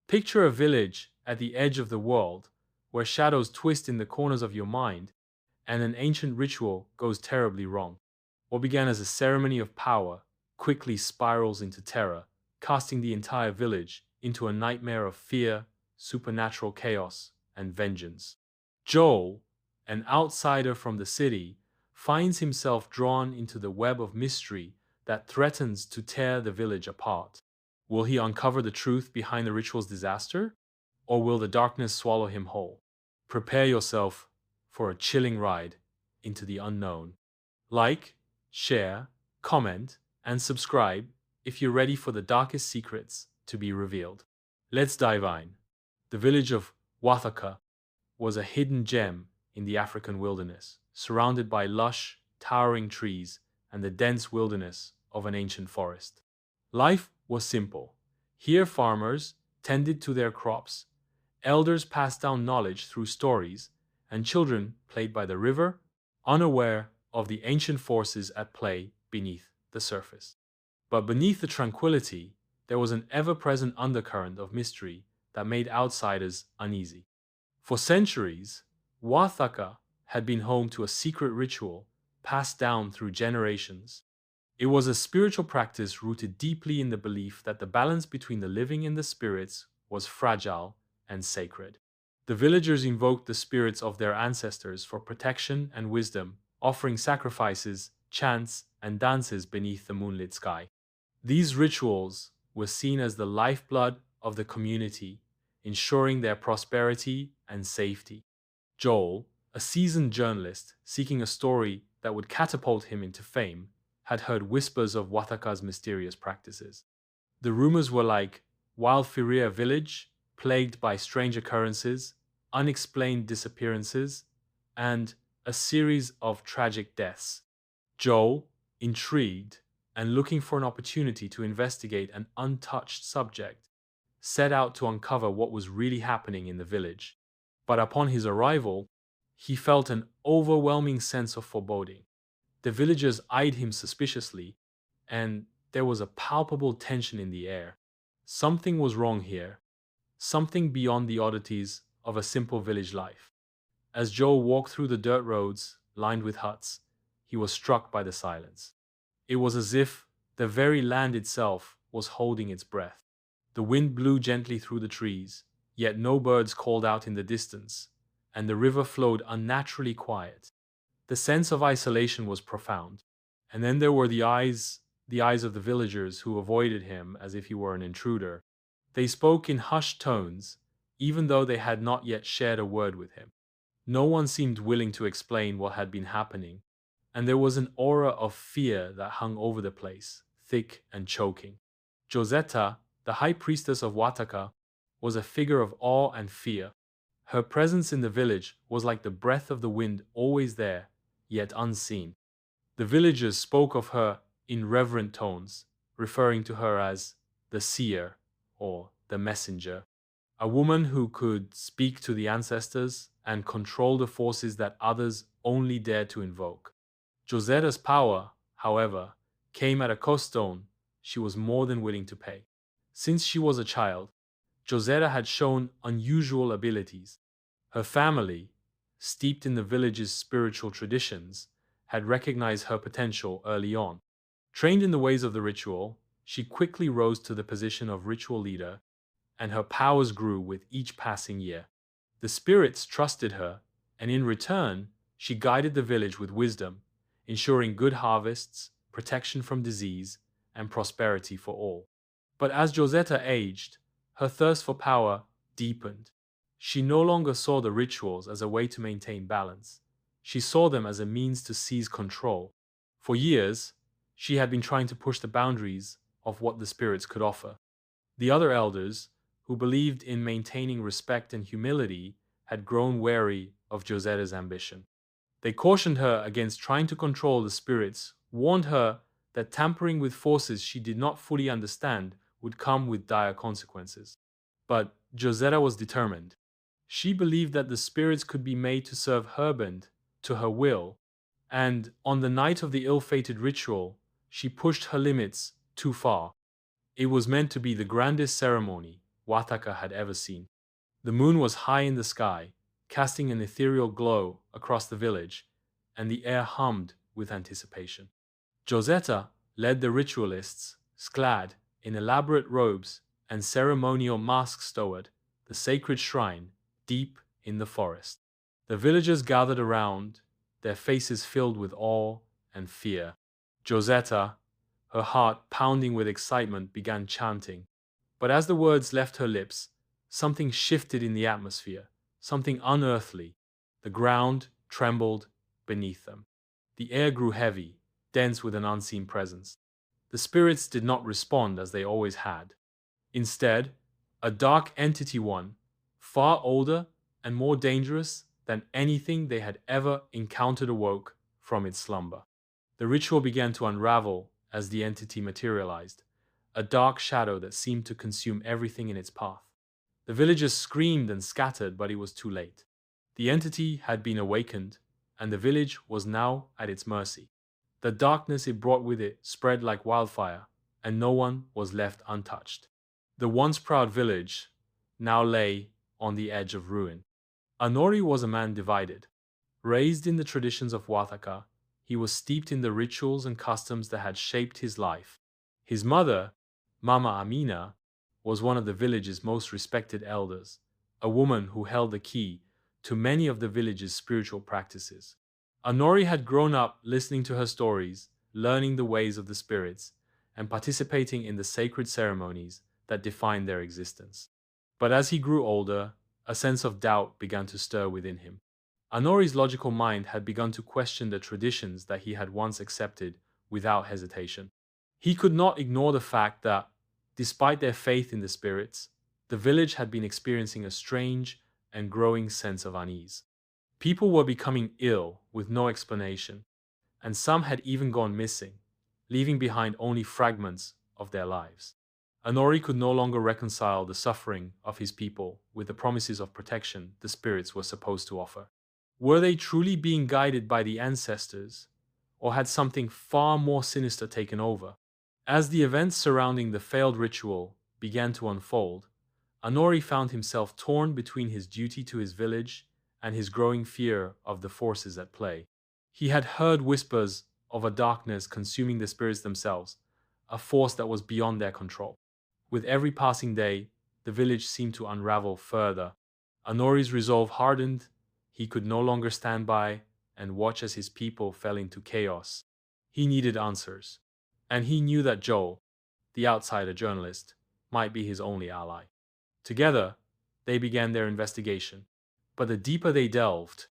Picture a village at the edge of the world, where shadows twist in the corners of your mind, and an ancient ritual goes terribly wrong. What began as a ceremony of power quickly spirals into terror, casting the entire village into a nightmare of fear, supernatural chaos, and vengeance. Joel, an outsider from the city, finds himself drawn into the web of mystery that threatens to tear the village apart. Will he uncover the truth behind the ritual's disaster, or will the darkness swallow him whole? Prepare yourself for a chilling ride into the unknown. Like, share, comment, and subscribe if you're ready for the darkest secrets to be revealed. Let's dive in. The village of Wathaka was a hidden gem in the African wilderness, surrounded by lush, towering trees and the dense wilderness of an ancient forest. Life was simple. Here farmers tended to their crops, elders passed down knowledge through stories, and children played by the river, unaware of the ancient forces at play beneath the surface. But beneath the tranquility, there was an ever-present undercurrent of mystery that made outsiders uneasy. For centuries, Wathaka had been home to a secret ritual passed down through generations. It was a spiritual practice rooted deeply in the belief that the balance between the living and the spirits was fragile and sacred. The villagers invoked the spirits of their ancestors for protection and wisdom, offering sacrifices, chants, and dances beneath the moonlit sky. These rituals were seen as the lifeblood of the community, ensuring their prosperity and safety. Joel, a seasoned journalist seeking a story that would catapult him into fame, had heard whispers of Wathaka's mysterious practices. The rumors were like wildfire village, plagued by strange occurrences, unexplained disappearances, and a series of tragic deaths. Joel, intrigued and looking for an opportunity to investigate an untouched subject, set out to uncover what was really happening in the village. But upon his arrival, he felt an overwhelming sense of foreboding. The villagers eyed him suspiciously, and there was a palpable tension in the air. Something was wrong here, something beyond the oddities of a simple village life. As Joe walked through the dirt roads lined with huts, he was struck by the silence. It was as if the very land itself was holding its breath. The wind blew gently through the trees, yet no birds called out in the distance, and the river flowed unnaturally quiet. The sense of isolation was profound. And then there were the eyes of the villagers who avoided him as if he were an intruder. They spoke in hushed tones, even though they had not yet shared a word with him. No one seemed willing to explain what had been happening, and there was an aura of fear that hung over the place, thick and choking. Jozetta, the high priestess of Wataka, was a figure of awe and fear. Her presence in the village was like the breath of the wind, always there, yet unseen. The villagers spoke of her in reverent tones, referring to her as the seer or the messenger, a woman who could speak to the ancestors and control the forces that others only dared to invoke. Jozetta's power, however, came at a cost she was more than willing to pay. Since she was a child, Jozetta had shown unusual abilities. Her family, steeped in the village's spiritual traditions, had recognized her potential early on. Trained in the ways of the ritual, she quickly rose to the position of ritual leader, and her powers grew with each passing year. The spirits trusted her, and in return, she guided the village with wisdom, ensuring good harvests, protection from disease, and prosperity for all. But as Jozetta aged, her thirst for power deepened. She no longer saw the rituals as a way to maintain balance. She saw them as a means to seize control. For years, she had been trying to push the boundaries of what the spirits could offer. The other elders, who believed in maintaining respect and humility, had grown wary of Jozetta's ambition. They cautioned her against trying to control the spirits, warned her that tampering with forces she did not fully understand would come with dire consequences. But Jozetta was determined. She believed that the spirits could be made to serve her bend to her will, and on the night of the ill-fated ritual, she pushed her limits too far. It was meant to be the grandest ceremony, Wataka had ever seen. The moon was high in the sky, casting an ethereal glow across the village, and the air hummed with anticipation. Jozetta led the ritualists, clad in elaborate robes and ceremonial masks toward the sacred shrine deep in the forest. The villagers gathered around, their faces filled with awe and fear. Jozetta, her heart pounding with excitement, began chanting. But as the words left her lips, something shifted in the atmosphere, something unearthly. The ground trembled beneath them. The air grew heavy, dense with an unseen presence. The spirits did not respond as they always had. Instead, a dark entity one, far older and more dangerous than anything they had ever encountered, awoke from its slumber. The ritual began to unravel as the entity materialized, a dark shadow that seemed to consume everything in its path. The villagers screamed and scattered, but it was too late. The entity had been awakened, and the village was now at its mercy. The darkness it brought with it spread like wildfire, and no one was left untouched. The once proud village now lay on the edge of ruin. Anori was a man divided. Raised in the traditions of Wataka, he was steeped in the rituals and customs that had shaped his life. His mother, Mama Amina, was one of the village's most respected elders, a woman who held the key to many of the village's spiritual practices. Anori had grown up listening to her stories, learning the ways of the spirits, and participating in the sacred ceremonies that defined their existence. But as he grew older, a sense of doubt began to stir within him. Anori's logical mind had begun to question the traditions that he had once accepted without hesitation. He could not ignore the fact that, despite their faith in the spirits, the village had been experiencing a strange and growing sense of unease. People were becoming ill with no explanation, and some had even gone missing, leaving behind only fragments of their lives. Anori could no longer reconcile the suffering of his people with the promises of protection the spirits were supposed to offer. Were they truly being guided by the ancestors, or had something far more sinister taken over? As the events surrounding the failed ritual began to unfold, Anori found himself torn between his duty to his village and his growing fear of the forces at play. He had heard whispers of a darkness consuming the spirits themselves, a force that was beyond their control. With every passing day, the village seemed to unravel further. Anori's resolve hardened. He could no longer stand by and watch as his people fell into chaos. He needed answers, and he knew that Joel, the outsider journalist, might be his only ally. Together, they began their investigation. But the deeper they delved,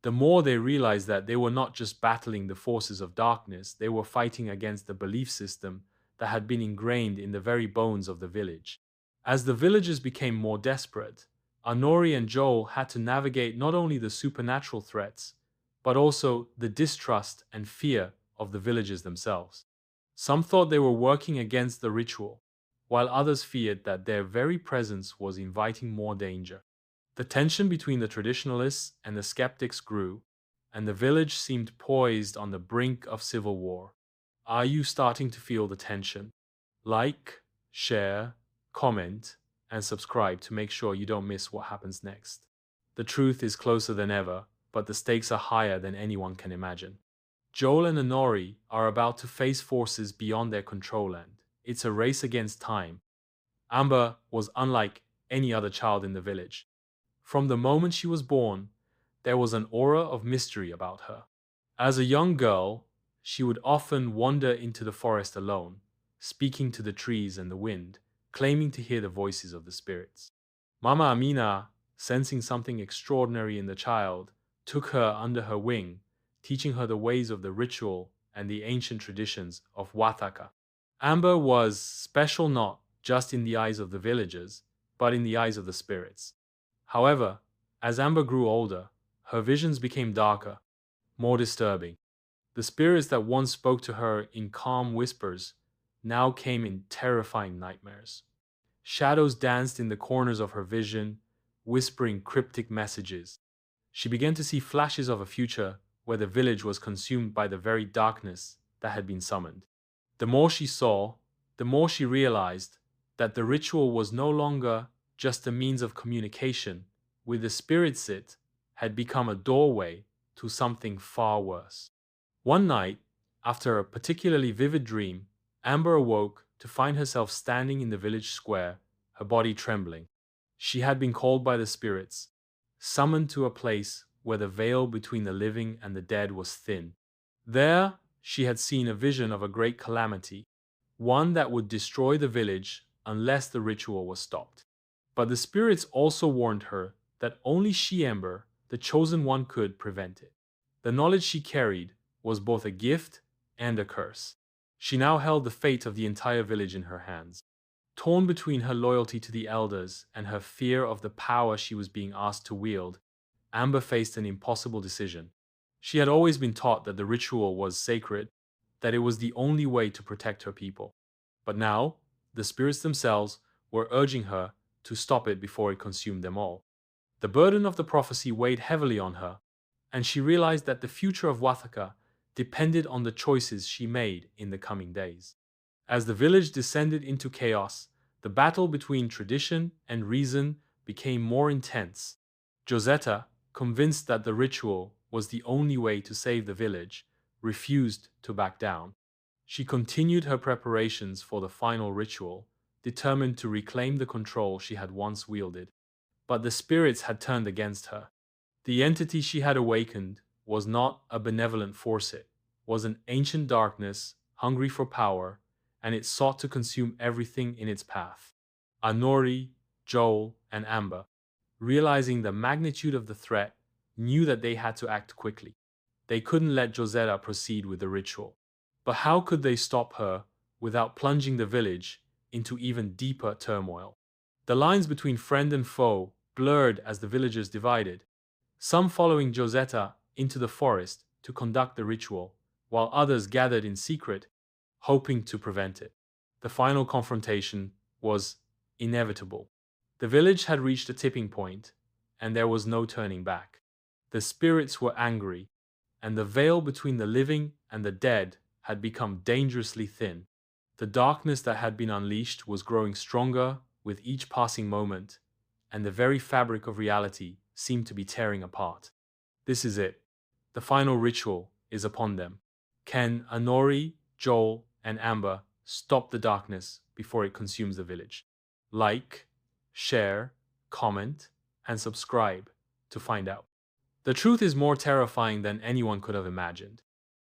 the more they realized that they were not just battling the forces of darkness, they were fighting against the belief system that had been ingrained in the very bones of the village. As the villagers became more desperate, Anori and Joel had to navigate not only the supernatural threats, but also the distrust and fear of the villagers themselves. Some thought they were working against the ritual, while others feared that their very presence was inviting more danger. The tension between the traditionalists and the skeptics grew, and the village seemed poised on the brink of civil war. Are you starting to feel the tension? Like, share, comment, and subscribe to make sure you don't miss what happens next. The truth is closer than ever, but the stakes are higher than anyone can imagine. Joel and Anori are about to face forces beyond their control, and it's a race against time. Amber was unlike any other child in the village. From the moment she was born, there was an aura of mystery about her. As a young girl, she would often wander into the forest alone, speaking to the trees and the wind, claiming to hear the voices of the spirits. Mama Amina, sensing something extraordinary in the child, took her under her wing, teaching her the ways of the ritual and the ancient traditions of Wataka. Amber was special not just in the eyes of the villagers, but in the eyes of the spirits. However, as Amber grew older, her visions became darker, more disturbing. The spirits that once spoke to her in calm whispers now came in terrifying nightmares. Shadows danced in the corners of her vision, whispering cryptic messages. She began to see flashes of a future where the village was consumed by the very darkness that had been summoned. The more she saw, the more she realized that the ritual was no longer just a means of communication with the spirits, it had become a doorway to something far worse. One night, after a particularly vivid dream, Amber awoke to find herself standing in the village square, her body trembling. She had been called by the spirits, summoned to a place where the veil between the living and the dead was thin. There, she had seen a vision of a great calamity, one that would destroy the village unless the ritual was stopped. But the spirits also warned her that only she, Amber, the chosen one, could prevent it. The knowledge she carried was both a gift and a curse. She now held the fate of the entire village in her hands. Torn between her loyalty to the elders and her fear of the power she was being asked to wield, Amber faced an impossible decision. She had always been taught that the ritual was sacred, that it was the only way to protect her people. But now, the spirits themselves were urging her to stop it before it consumed them all. The burden of the prophecy weighed heavily on her, and she realized that the future of Wathaka depended on the choices she made in the coming days. As the village descended into chaos, the battle between tradition and reason became more intense. Jozetta, convinced that the ritual was the only way to save the village, refused to back down. She continued her preparations for the final ritual, determined to reclaim the control she had once wielded. But the spirits had turned against her. The entity she had awakened was not a benevolent force, it was an ancient darkness, hungry for power, and it sought to consume everything in its path. Anori, Joel, and Amber, realizing the magnitude of the threat, knew that they had to act quickly. They couldn't let Jozetta proceed with the ritual. But how could they stop her without plunging the village into even deeper turmoil? The lines between friend and foe blurred as the villagers divided, some following Jozetta into the forest to conduct the ritual, while others gathered in secret, hoping to prevent it. The final confrontation was inevitable. The village had reached a tipping point, and there was no turning back. The spirits were angry, and the veil between the living and the dead had become dangerously thin. The darkness that had been unleashed was growing stronger with each passing moment, and the very fabric of reality seemed to be tearing apart. This is it. The final ritual is upon them. Can Anori, Joel, and Amber stop the darkness before it consumes the village? Like, share, comment, and subscribe to find out. The truth is more terrifying than anyone could have imagined.